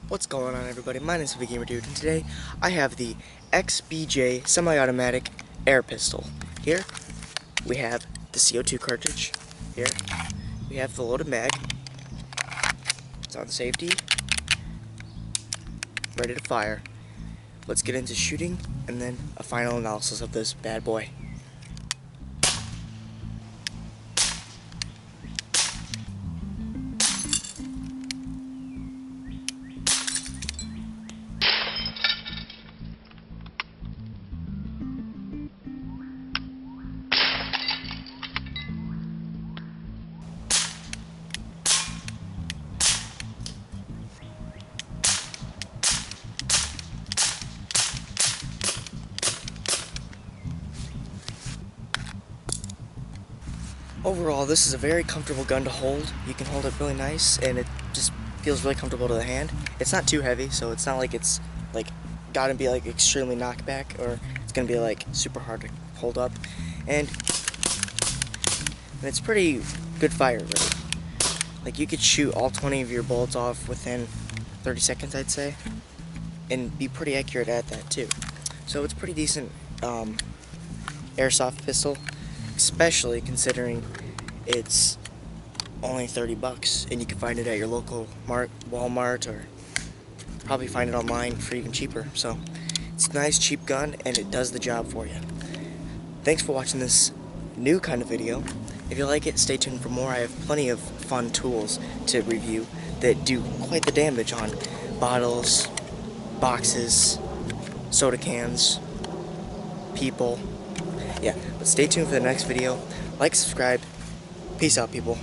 What's going on, everybody? My name is VGamerDude, and today I have the XBJ semi-automatic air pistol. Here we have the CO2 cartridge. Here we have the loaded mag. It's on safety, ready to fire. Let's get into shooting and then a final analysis of this bad boy. Overall, this is a very comfortable gun to hold. You can hold it really nice, and it just feels really comfortable to the hand. It's not too heavy, so it's not like it's like gotta be like extremely knockback, or it's gonna be like super hard to hold up. And it's pretty good fire rate. Like, you could shoot all 20 of your bullets off within 30 seconds, I'd say, and be pretty accurate at that too. So it's pretty decent airsoft pistol, especially considering it's only 30 bucks and you can find it at your local Walmart, or probably find it online for even cheaper. So it's a nice cheap gun and it does the job for you. Thanks for watching this new kind of video. If you like it, stay tuned for more. I have plenty of fun tools to review that do quite the damage on bottles, boxes, soda cans, people. Yeah, but stay tuned for the next video. Like, subscribe. Peace out, people.